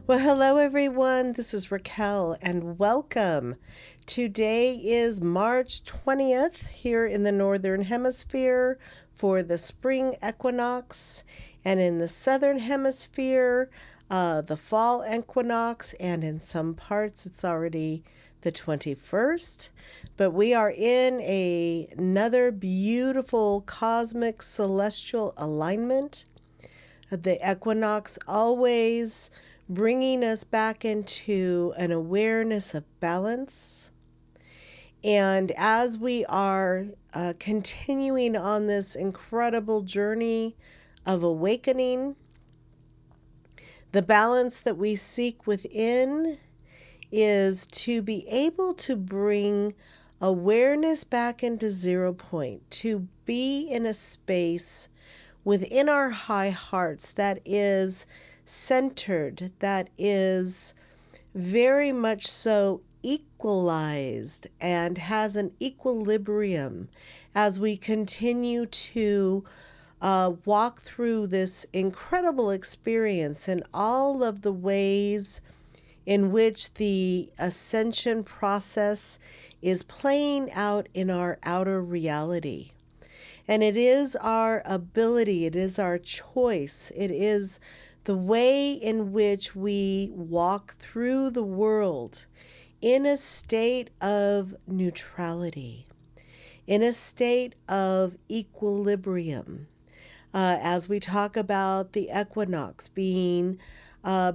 Well, hello everyone. This is Raquel and welcome. Today is March 20th here in the Northern Hemisphere for the spring equinox, and in the Southern Hemisphere, the fall equinox, and in some parts it's already the 21st. But we are in another beautiful cosmic celestial alignment. The equinox always bringing us back into an awareness of balance. And as we are continuing on this incredible journey of awakening, the balance that we seek within is to be able to bring awareness back into 0 point, to be in a space within our high hearts that is centered, that is very much so equalized and has an equilibrium as we continue to walk through this incredible experience and all of the ways in which the ascension process is playing out in our outer reality. And it is our ability, it is our choice, it is the way in which we walk through the world in a state of neutrality, in a state of equilibrium. As we talk about the equinox being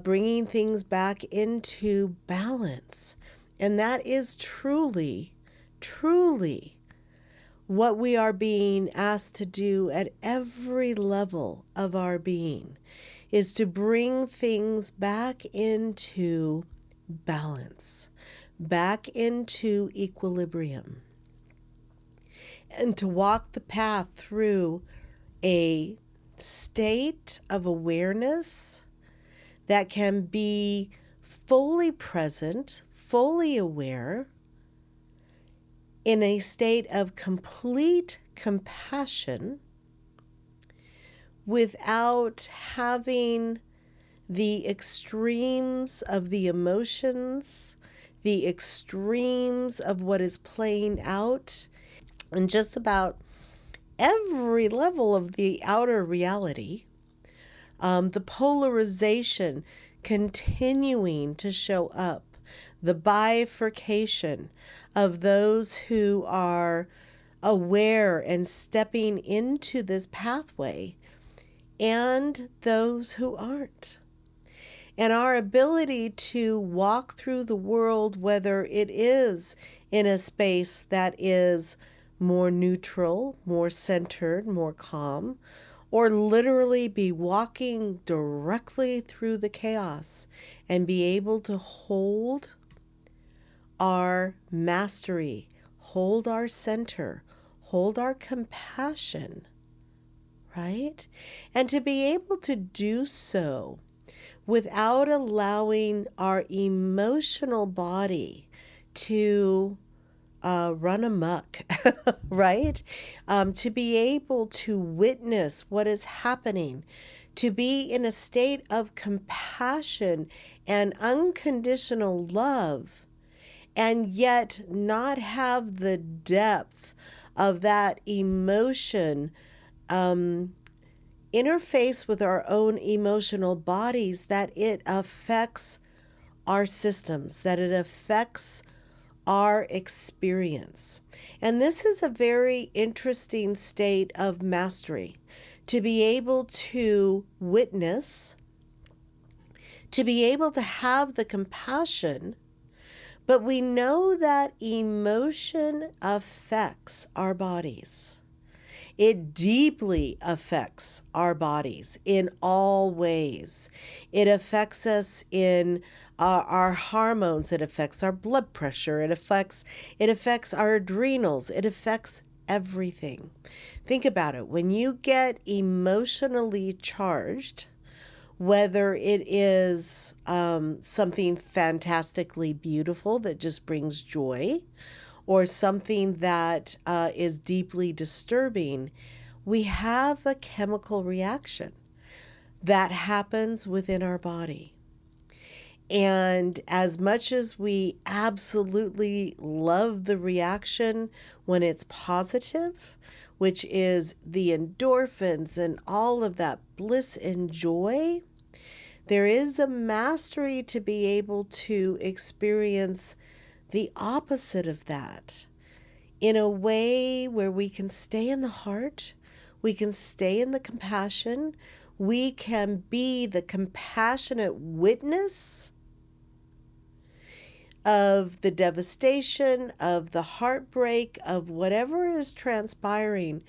bringing things back into balance. And that is truly, truly what we are being asked to do at every level of our being, is to bring things back into balance, back into equilibrium, and to walk the path through a state of awareness that can be fully present, fully aware, in a state of complete compassion, without having the extremes of the emotions, the extremes of what is playing out, and just about every level of the outer reality. The polarization continuing to show up, the bifurcation of those who are aware and stepping into this pathway and those who aren't. And our ability to walk through the world, whether it is in a space that is more neutral, more centered, more calm, or literally be walking directly through the chaos and be able to hold our mastery, hold our center, hold our compassion, right? And to be able to do so without allowing our emotional body to run amok, right? To be able to witness what is happening, to be in a state of compassion and unconditional love, and yet not have the depth of that emotion interface with our own emotional bodies, that it affects our systems, that it affects our experience. And this is a very interesting state of mastery, to be able to witness, to be able to have the compassion, but we know that emotion affects our bodies. It deeply affects our bodies in all ways. It affects us in our hormones. It affects our blood pressure. It affects our adrenals. It affects everything. Think about it. When you get emotionally charged, whether it is something fantastically beautiful that just brings joy, or something that is deeply disturbing, we have a chemical reaction that happens within our body. And as much as we absolutely love the reaction when it's positive, which is the endorphins and all of that bliss and joy, there is a mastery to be able to experience the opposite of that in a way where we can stay in the heart, we can stay in the compassion, we can be the compassionate witness of the devastation, of the heartbreak, of whatever is transpiring,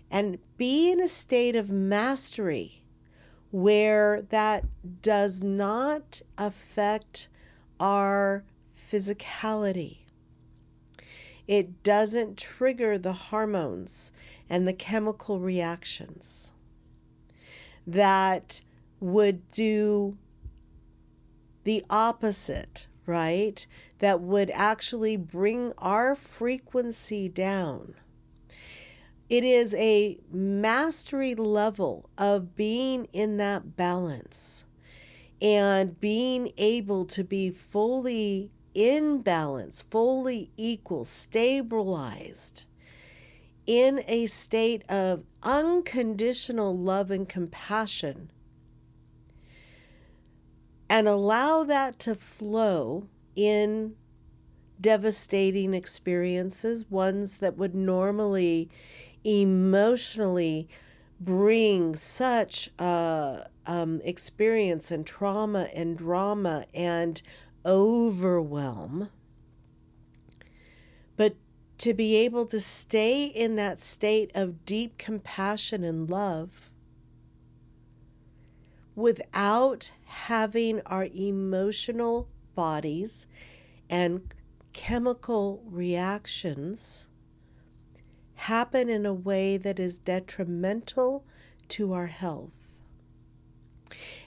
and be in a state of mastery where that does not affect our physicality. It doesn't trigger the hormones and the chemical reactions that would do the opposite, right? That would actually bring our frequency down. It is a mastery level of being in that balance and being able to be fully in balance, fully equal, stabilized, in a state of unconditional love and compassion, and allow that to flow in devastating experiences, ones that would normally emotionally bring such experience and trauma and drama and overwhelm. But to be able to stay in that state of deep compassion and love without having our emotional bodies and chemical reactions happen in a way that is detrimental to our health.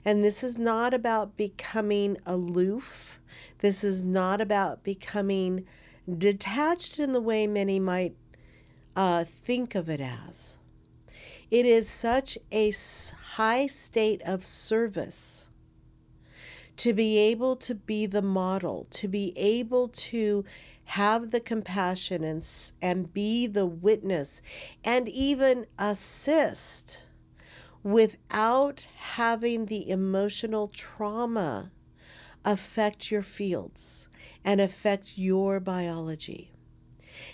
And this is not about becoming aloof. This is not about becoming detached in the way many might think of it as. It is such a high state of service to be able to be the model, to be able to have the compassion and be the witness and even assist without having the emotional trauma affect your fields and affect your biology.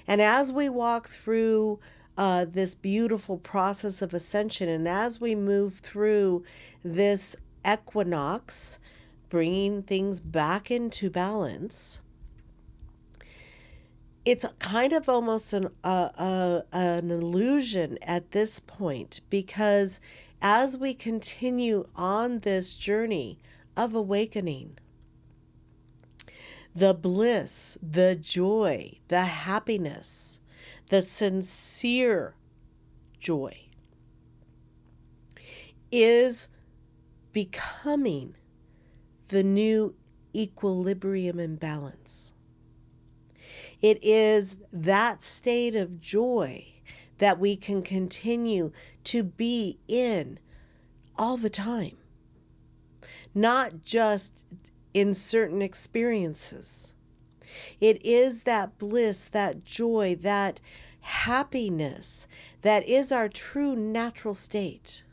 And as we walk through this beautiful process of ascension, and as we move through this equinox, bringing things back into balance, it's kind of almost an illusion at this point, because as we continue on this journey of awakening, the bliss, the joy, the happiness, the sincere joy is becoming the new equilibrium and balance. It is that state of joy that we can continue to be in all the time, not just in certain experiences. It is that bliss, that joy, that happiness that is our true natural state.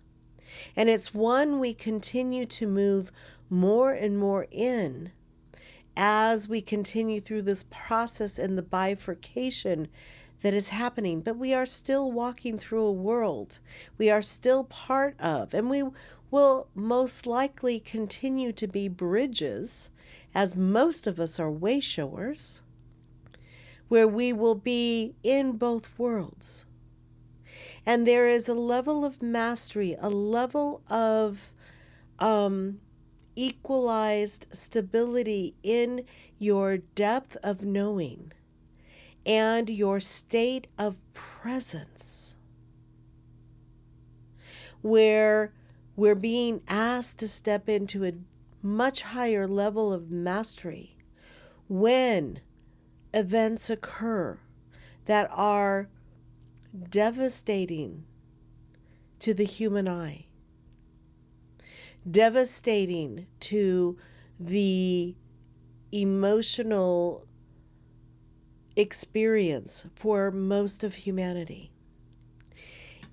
And it's one we continue to move more and more in as we continue through this process and the bifurcation that is happening. But we are still walking through a world we are still part of, and we will most likely continue to be bridges, as most of us are wayshowers, where we will be in both worlds. And there is a level of mastery, a level of equalized stability in your depth of knowing and your state of presence, where we're being asked to step into a much higher level of mastery when events occur that are devastating to the human eye, devastating to the emotional experience for most of humanity.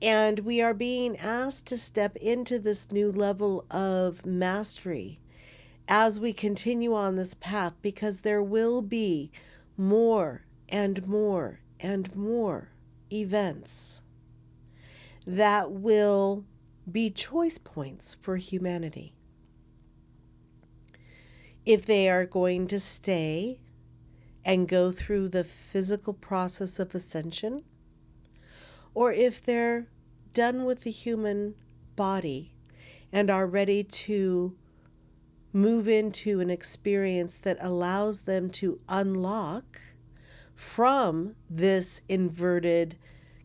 And we are being asked to step into this new level of mastery as we continue on this path, because there will be more and more and more events that will be choice points for humanity. If they are going to stay and go through the physical process of ascension, or if they're done with the human body and are ready to move into an experience that allows them to unlock from this inverted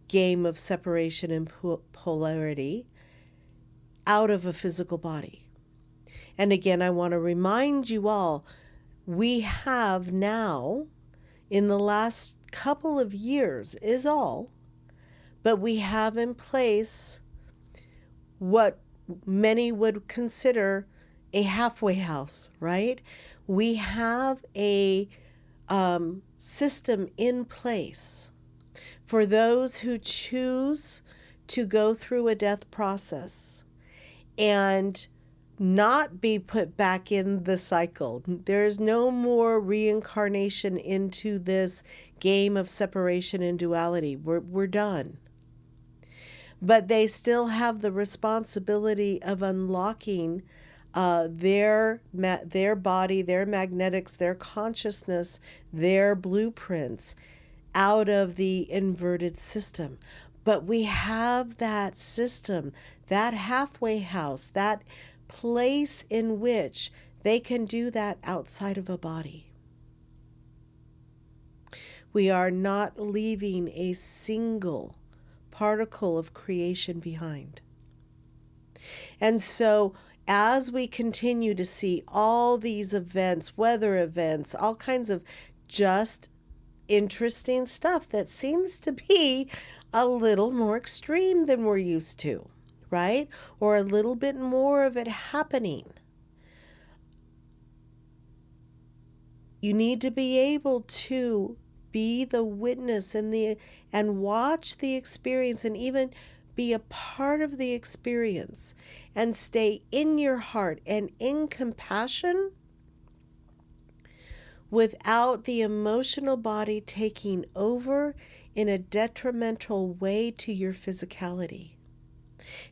game of separation and polarity out of a physical body. And again, I want to remind you all, we have now, in the last couple of years is all, but we have in place what many would consider a halfway house, right? We have a system in place for those who choose to go through a death process and not be put back in the cycle. There's no more reincarnation into this game of separation and duality. We're done. But they still have the responsibility of unlocking their body, their magnetics, their consciousness, their blueprints out of the inverted system. But we have that system, that halfway house, that place in which they can do that outside of a body. We are not leaving a single particle of creation behind. And so as we continue to see all these events, weather events, all kinds of just interesting stuff that seems to be a little more extreme than we're used to, right? Or a little bit more of it happening. You need to be able to be the witness and watch the experience, and even be a part of the experience, and stay in your heart and in compassion without the emotional body taking over in a detrimental way to your physicality.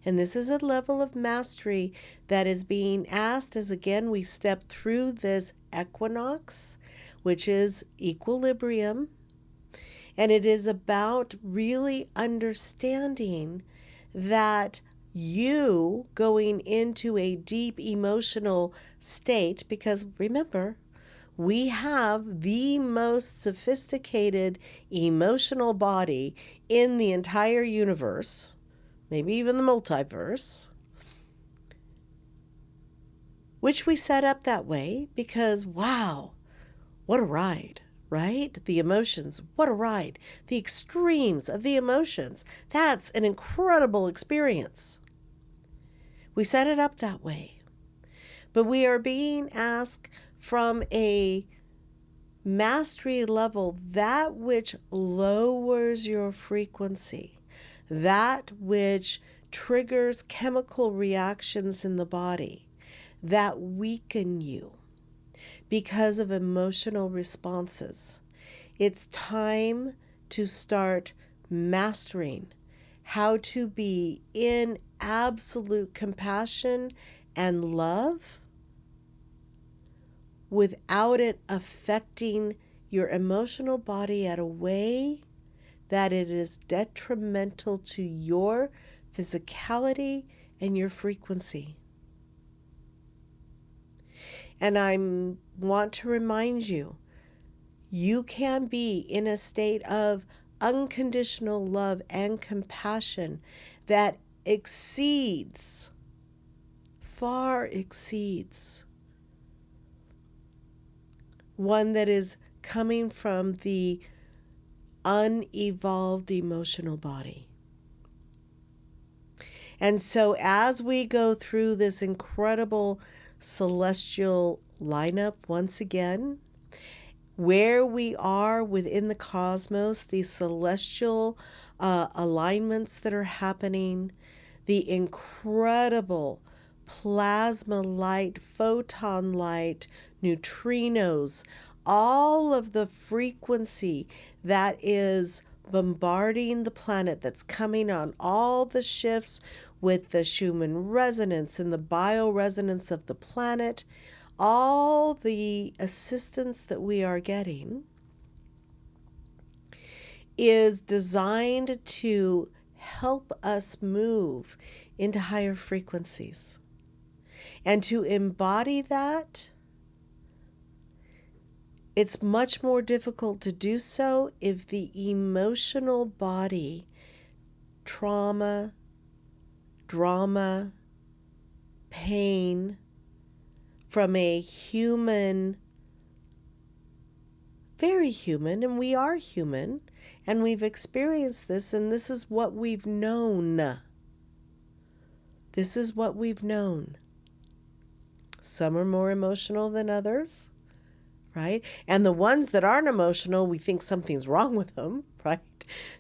And this is a level of mastery that is being asked as, again, we step through this equinox, which is equilibrium. And it is about really understanding that you going into a deep emotional state, because remember, we have the most sophisticated emotional body in the entire universe, maybe even the multiverse, which we set up that way because, wow, what a ride, right? The emotions, what a ride. The extremes of the emotions, that's an incredible experience. We set it up that way. But we are being asked from a mastery level, that which lowers your frequency, that which triggers chemical reactions in the body, that weaken you because of emotional responses. It's time to start mastering how to be in absolute compassion and love without it affecting your emotional body in a way that it is detrimental to your physicality and your frequency. And I want to remind you, you can be in a state of unconditional love and compassion that far exceeds one that is coming from the unevolved emotional body. And so as we go through this incredible celestial line up once again, where we are within the cosmos, these celestial alignments that are happening, the incredible plasma light, photon light, neutrinos, all of the frequency that is bombarding the planet, that's coming on all the shifts with the Schumann resonance and the bioresonance of the planet, all the assistance that we are getting is designed to help us move into higher frequencies. And to embody that, it's much more difficult to do so if the emotional body, trauma, drama, pain, from a human, very human, and we are human, and we've experienced this, and this is what we've known. This is what we've known. Some are more emotional than others, right? And the ones that aren't emotional, we think something's wrong with them, right?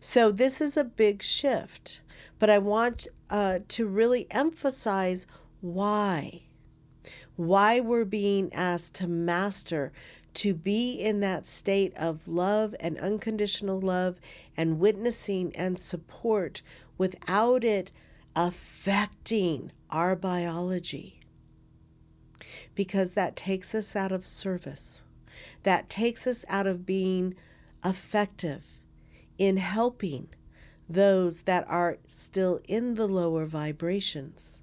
So this is a big shift. But I want to really emphasize why we're being asked to master, to be in that state of love and unconditional love and witnessing and support without it affecting our biology. Because that takes us out of service. That takes us out of being effective in helping those that are still in the lower vibrations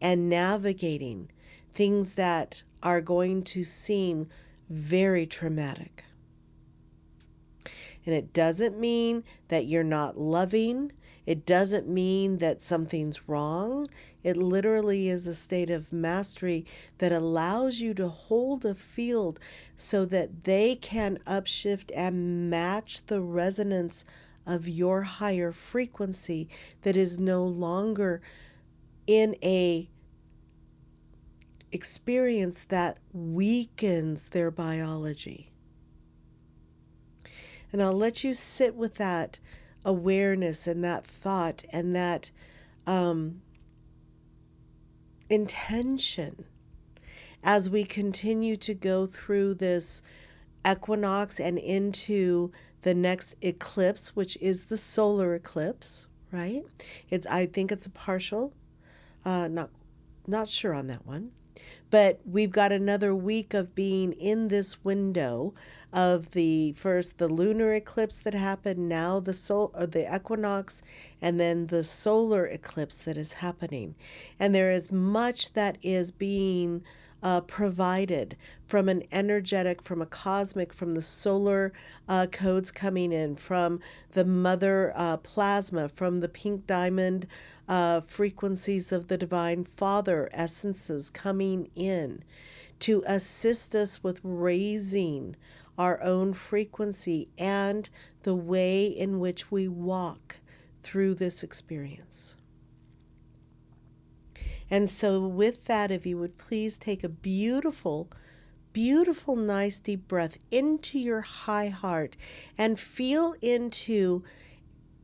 and navigating things that are going to seem very traumatic. And it doesn't mean that you're not loving. It doesn't mean that something's wrong. It literally is a state of mastery that allows you to hold a field so that they can upshift and match the resonance of your higher frequency that is no longer in a experience that weakens their biology. And I'll let you sit with that awareness and that thought and that intention as we continue to go through this equinox and into the next eclipse, which is the solar eclipse, right? I think it's a partial, not sure on that one. But we've got another week of being in this window of the lunar eclipse that happened, now the equinox, and then the solar eclipse that is happening. And there is much that is being provided from an energetic, from a cosmic, from the solar codes coming in, from the mother plasma, from the pink diamond frequencies of the Divine Father essences coming in to assist us with raising our own frequency and the way in which we walk through this experience. And so with that, if you would please take a beautiful, beautiful, nice deep breath into your high heart and feel into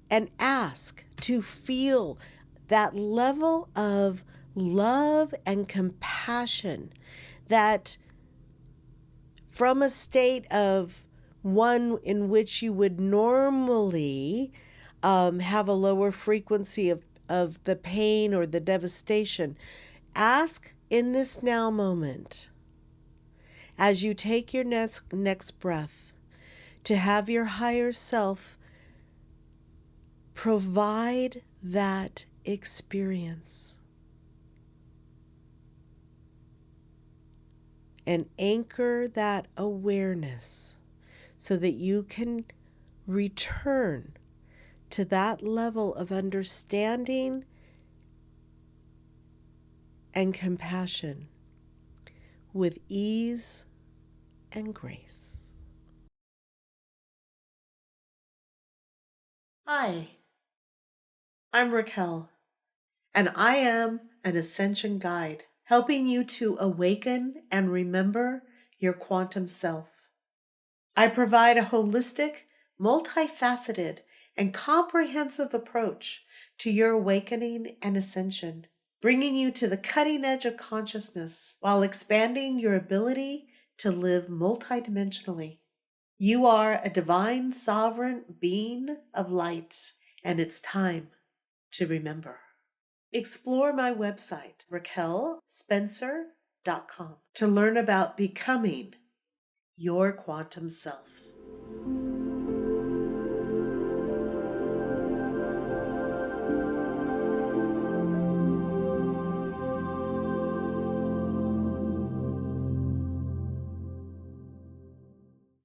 and ask to feel that level of love and compassion that from a state of one in which you would normally have a lower frequency of the pain or the devastation, ask in this now moment, as you take your next breath, to have your higher self provide that experience and anchor that awareness so that you can return to that level of understanding and compassion with ease and grace. Hi, I'm Raquel, and I am an Ascension Guide, helping you to awaken and remember your quantum self. I provide a holistic, multifaceted, and comprehensive approach to your awakening and ascension, bringing you to the cutting edge of consciousness while expanding your ability to live multidimensionally. You are a divine, sovereign being of light, and it's time to remember. Explore my website, raquelspencer.com, to learn about becoming your quantum self.